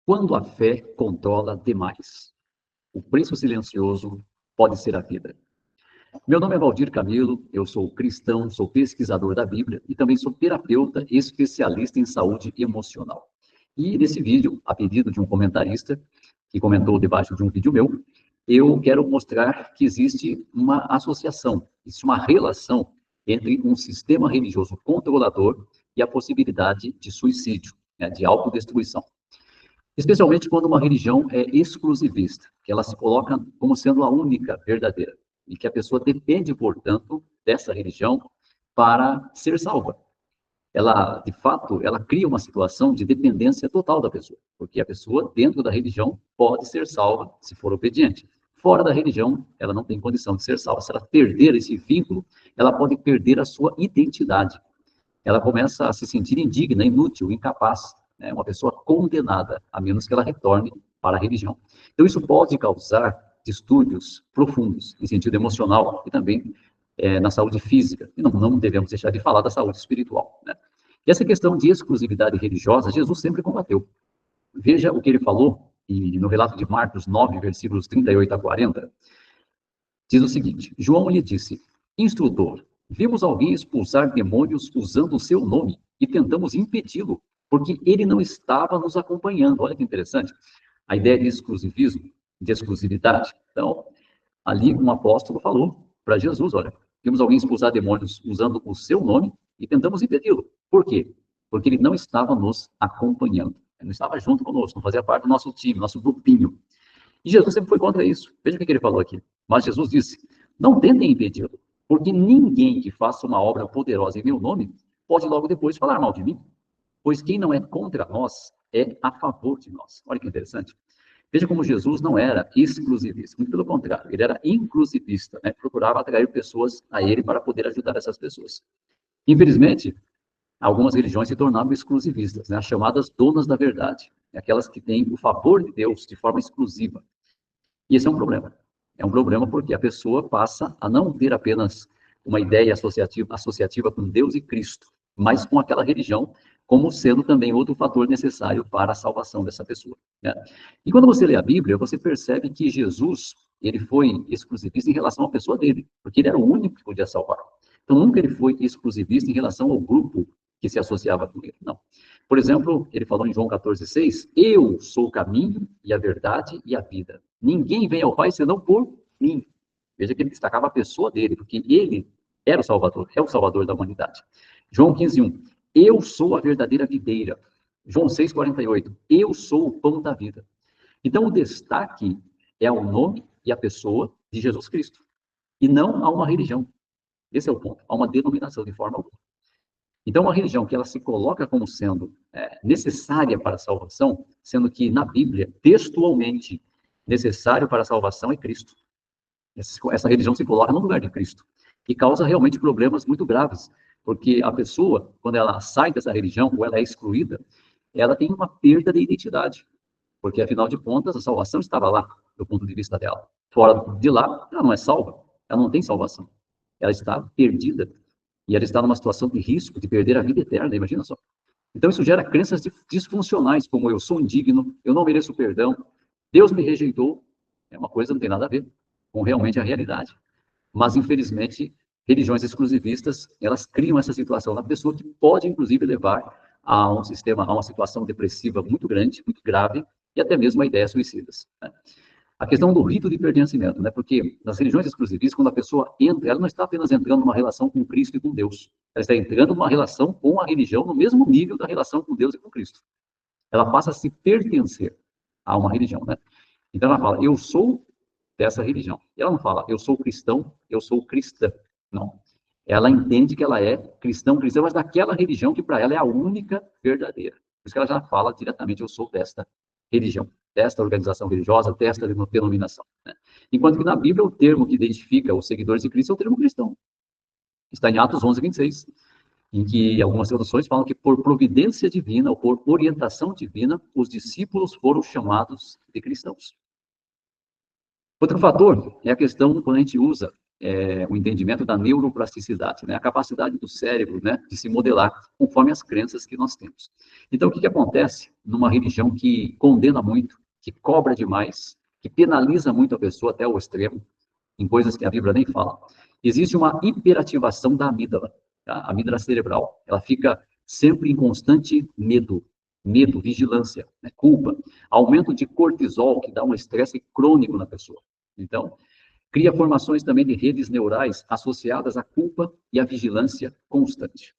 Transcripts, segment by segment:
Quando a fé controla demais, o preço silencioso pode ser a vida. Meu nome é Valdir Camilo, eu sou cristão, sou pesquisador da Bíblia e também sou terapeuta especialista em saúde emocional. E nesse vídeo, a pedido de um comentarista que comentou debaixo de um vídeo meu, eu quero mostrar que existe uma associação, existe uma relação entre um sistema religioso controlador e a possibilidade de suicídio, né, de autodestruição. Especialmente quando uma religião é exclusivista, que ela se coloca como sendo a única verdadeira, e que a pessoa depende, portanto, dessa religião para ser salva. Ela, de fato, ela cria uma situação de dependência total da pessoa, porque a pessoa, dentro da religião, pode ser salva se for obediente. Fora da religião, ela não tem condição de ser salva. Se ela perder esse vínculo, ela pode perder a sua identidade. Ela começa a se sentir indigna, inútil, incapaz, né? Uma pessoa condenada, a menos que ela retorne para a religião. Então, isso pode causar distúrbios profundos, em sentido emocional e também na saúde física. E não devemos deixar de falar da saúde espiritual, né? E essa questão de exclusividade religiosa, Jesus sempre combateu. Veja o que ele falou e no relato de Marcos 9, versículos 38 a 40, diz o seguinte: João lhe disse, instrutor, vimos alguém expulsar demônios usando o seu nome e tentamos impedi-lo, porque ele não estava nos acompanhando. Olha que interessante. A ideia de exclusivismo, de exclusividade. Então, ali um apóstolo falou para Jesus, olha, vimos alguém expulsar demônios usando o seu nome e tentamos impedi-lo. Por quê? Porque ele não estava nos acompanhando. Ele não estava junto conosco, não fazia parte do nosso time, nosso grupinho. E Jesus sempre foi contra isso. Veja o que ele falou aqui. Mas Jesus disse, não tentem impedi-lo, porque ninguém que faça uma obra poderosa em meu nome pode logo depois falar mal de mim, pois quem não é contra nós é a favor de nós. Olha que interessante. Veja como Jesus não era exclusivista, muito pelo contrário, ele era inclusivista, né? Procurava atrair pessoas a ele para poder ajudar essas pessoas. Infelizmente, algumas religiões se tornaram exclusivistas, né? As chamadas donas da verdade, aquelas que têm o favor de Deus de forma exclusiva. E esse é um problema. É um problema porque a pessoa passa a não ter apenas uma ideia associativa com Deus e Cristo, mas com aquela religião como sendo também outro fator necessário para a salvação dessa pessoa, né? E quando você lê a Bíblia, você percebe que Jesus, ele foi exclusivista em relação à pessoa dele, porque ele era o único que podia salvar. Então, nunca ele foi exclusivista em relação ao grupo que se associava com ele, não. Por exemplo, ele falou em João 14,6, eu sou o caminho e a verdade e a vida. Ninguém vem ao Pai senão por mim. Veja que ele destacava a pessoa dele, porque ele era o Salvador, é o Salvador da humanidade. João 15,1, eu sou a verdadeira videira. João 6,48, eu sou o pão da vida. Então, o destaque é ao nome e à pessoa de Jesus Cristo, e não a uma religião. Esse é o ponto, a uma denominação de forma alguma. Então, uma religião que ela se coloca como sendo necessária para a salvação, sendo que na Bíblia, textualmente, necessário para a salvação é Cristo. Essa religião se coloca no lugar de Cristo, e causa realmente problemas muito graves, porque a pessoa, quando ela sai dessa religião, ou ela é excluída, ela tem uma perda de identidade, porque, afinal de contas, a salvação estava lá, do ponto de vista dela. Fora de lá, ela não é salva, ela não tem salvação. Ela está perdida, e ela está numa situação de risco de perder a vida eterna, imagina só. Então, isso gera crenças disfuncionais, como eu sou indigno, eu não mereço perdão, Deus me rejeitou. É uma coisa que não tem nada a ver com realmente a realidade. Mas, infelizmente, religiões exclusivistas, elas criam essa situação na pessoa que pode, inclusive, levar a uma situação depressiva muito grande, muito grave, e até mesmo a ideias suicidas, né? A questão do rito de pertencimento, né? Porque nas religiões exclusivistas, quando a pessoa entra, ela não está apenas entrando numa relação com Cristo e com Deus. Ela está entrando numa relação com a religião no mesmo nível da relação com Deus e com Cristo. Ela passa a se pertencer a uma religião, né? Então ela fala, eu sou dessa religião. E ela não fala, eu sou cristão, eu sou cristã. Não. Ela entende que ela é cristão, mas daquela religião que para ela é a única verdadeira. Por isso que ela já fala diretamente, eu sou desta religião, desta organização religiosa, desta denominação, né? Enquanto que na Bíblia o termo que identifica os seguidores de Cristo é o termo cristão. Está em Atos 11:26, em que algumas traduções falam que por providência divina ou por orientação divina, os discípulos foram chamados de cristãos. Outro fator é a questão quando a gente usa o entendimento da neuroplasticidade, né? A capacidade do cérebro, né, de se modelar conforme as crenças que nós temos. Então, o que acontece numa religião que condena muito, que cobra demais, que penaliza muito a pessoa até o extremo, em coisas que a Bíblia nem fala? Existe uma hiperativação da amígdala, tá? A amígdala cerebral. Ela fica sempre em constante medo, vigilância, né? Culpa, aumento de cortisol, que dá um estresse crônico na pessoa. Então, cria formações também de redes neurais associadas à culpa e à vigilância constante.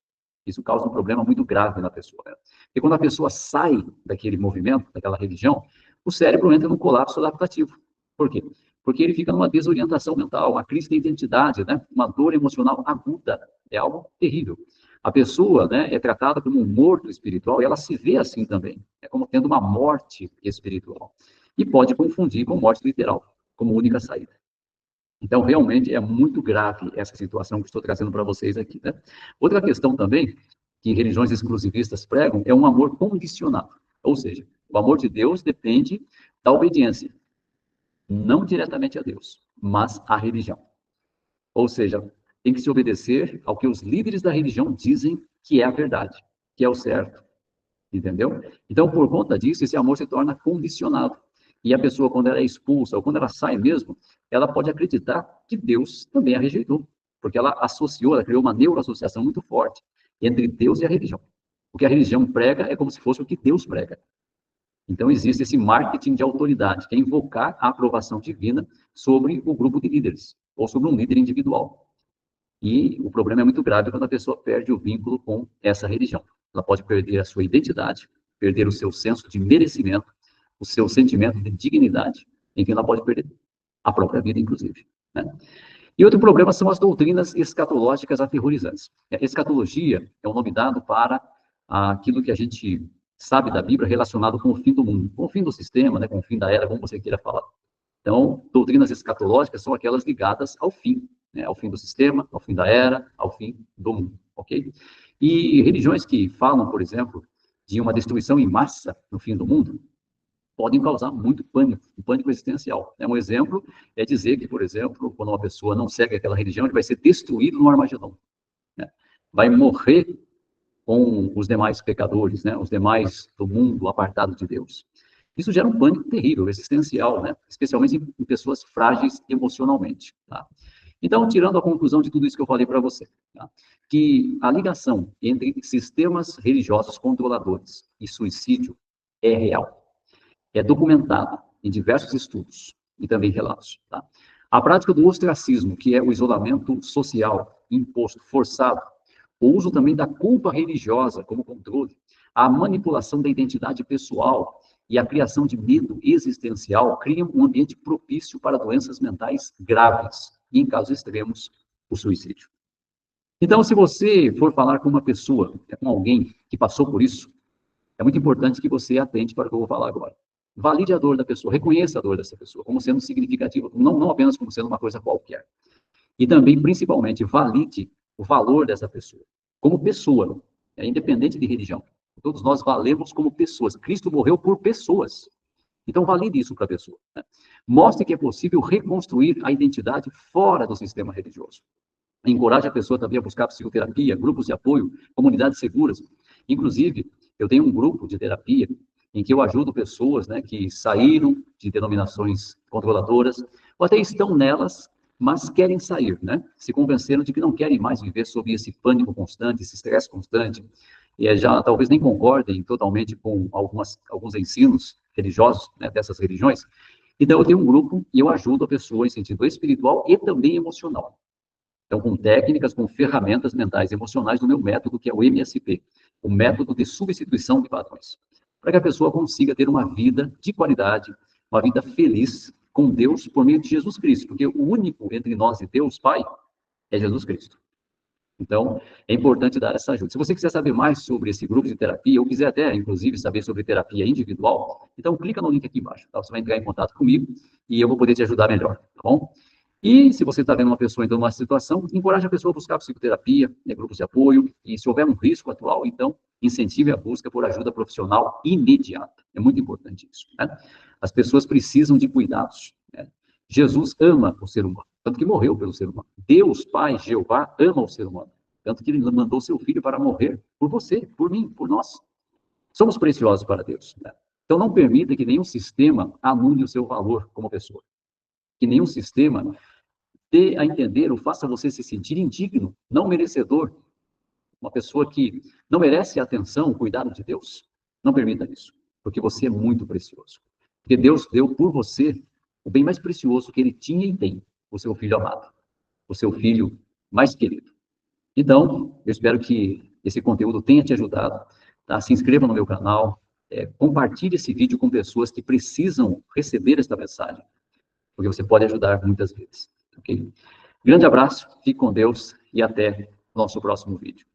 Isso causa um problema muito grave na pessoa, né? E quando a pessoa sai daquele movimento, daquela religião, o cérebro entra num colapso adaptativo. Por quê? Porque ele fica numa desorientação mental, uma crise de identidade, né? Uma dor emocional aguda. É algo terrível. A pessoa, né, é tratada como um morto espiritual e ela se vê assim também. É como tendo uma morte espiritual. E pode confundir com morte literal, como única saída. Então, realmente, é muito grave essa situação que estou trazendo para vocês aqui, né? Outra questão também, que religiões exclusivistas pregam, é um amor condicionado. Ou seja, o amor de Deus depende da obediência, não diretamente a Deus, mas à religião. Ou seja, tem que se obedecer ao que os líderes da religião dizem que é a verdade, que é o certo, entendeu? Então, por conta disso, esse amor se torna condicionado. E a pessoa, quando ela é expulsa, ou quando ela sai mesmo, ela pode acreditar que Deus também a rejeitou, porque ela associou, ela criou uma neuroassociação muito forte entre Deus e a religião. O que a religião prega é como se fosse o que Deus prega. Então, existe esse marketing de autoridade, que é invocar a aprovação divina sobre o grupo de líderes, ou sobre um líder individual. E o problema é muito grave quando a pessoa perde o vínculo com essa religião. Ela pode perder a sua identidade, perder o seu senso de merecimento, o seu sentimento de dignidade, enfim, ela pode perder a própria vida, inclusive, né? E outro problema são as doutrinas escatológicas aterrorizantes. A escatologia é um nome dado para aquilo que a gente sabe da Bíblia relacionado com o fim do mundo, com o fim do sistema, né, com o fim da era, como você queira falar. Então, doutrinas escatológicas são aquelas ligadas ao fim, né, ao fim do sistema, ao fim da era, ao fim do mundo, ok? E religiões que falam, por exemplo, de uma destruição em massa no fim do mundo, podem causar muito pânico, um pânico existencial. Um exemplo é dizer que, por exemplo, quando uma pessoa não segue aquela religião, ele vai ser destruído no Armagedon, né? Vai morrer com os demais pecadores, né? Os demais do mundo apartado de Deus. Isso gera um pânico terrível, existencial, né? Especialmente em pessoas frágeis emocionalmente, tá? Então, tirando a conclusão de tudo isso que eu falei para você, tá? Que a ligação entre sistemas religiosos controladores e suicídio é real. É documentado em diversos estudos e também relatos, tá? A prática do ostracismo, que é o isolamento social imposto, forçado, o uso também da culpa religiosa como controle, a manipulação da identidade pessoal e a criação de medo existencial criam um ambiente propício para doenças mentais graves e, em casos extremos, o suicídio. Então, se você for falar com uma pessoa, com alguém que passou por isso, é muito importante que você atente para o que eu vou falar agora. Valide a dor da pessoa, reconheça a dor dessa pessoa como sendo significativa, não apenas como sendo uma coisa qualquer. E também, principalmente, valide o valor dessa pessoa, como pessoa, independente de religião. Todos nós valemos como pessoas. Cristo morreu por pessoas. Então, valide isso para a pessoa, né? Mostre que é possível reconstruir a identidade fora do sistema religioso. Encoraje a pessoa também a buscar psicoterapia, grupos de apoio, comunidades seguras. Inclusive, eu tenho um grupo de terapia em que eu ajudo pessoas, né, que saíram de denominações controladoras, ou até estão nelas, mas querem sair, né? Se convenceram de que não querem mais viver sob esse pânico constante, esse estresse constante, e já talvez nem concordem totalmente com alguns ensinos religiosos, né, dessas religiões. Então, eu tenho um grupo e eu ajudo a pessoa em sentido espiritual e também emocional. Então, com técnicas, com ferramentas mentais e emocionais do meu método, que é o MSP, o método de substituição de padrões, para que a pessoa consiga ter uma vida de qualidade, uma vida feliz com Deus por meio de Jesus Cristo, porque o único entre nós e Deus, Pai, é Jesus Cristo. Então, é importante dar essa ajuda. Se você quiser saber mais sobre esse grupo de terapia, ou quiser até, inclusive, saber sobre terapia individual, então clica no link aqui embaixo, tá? Você vai entrar em contato comigo e eu vou poder te ajudar melhor, tá bom? E se você está vendo uma pessoa então numa situação, encoraje a pessoa a buscar psicoterapia, né, grupos de apoio, e se houver um risco atual, então incentive a busca por ajuda profissional imediata. É muito importante isso, né? As pessoas precisam de cuidados, né? Jesus ama o ser humano, tanto que morreu pelo ser humano. Deus, Pai, Jeová, ama o ser humano, tanto que ele mandou seu filho para morrer por você, por mim, por nós. Somos preciosos para Deus, né? Então não permita que nenhum sistema anule o seu valor como pessoa. Que nenhum sistema dê a entender ou faça você se sentir indigno, não merecedor, uma pessoa que não merece a atenção, o cuidado de Deus. Não permita isso, porque você é muito precioso. Porque Deus deu por você o bem mais precioso que ele tinha e tem, o seu filho amado, o seu filho mais querido. Então, eu espero que esse conteúdo tenha te ajudado. Tá? Se inscreva no meu canal, compartilhe esse vídeo com pessoas que precisam receber esta mensagem, porque você pode ajudar muitas vezes. Okay? Grande abraço, fique com Deus e até o nosso próximo vídeo.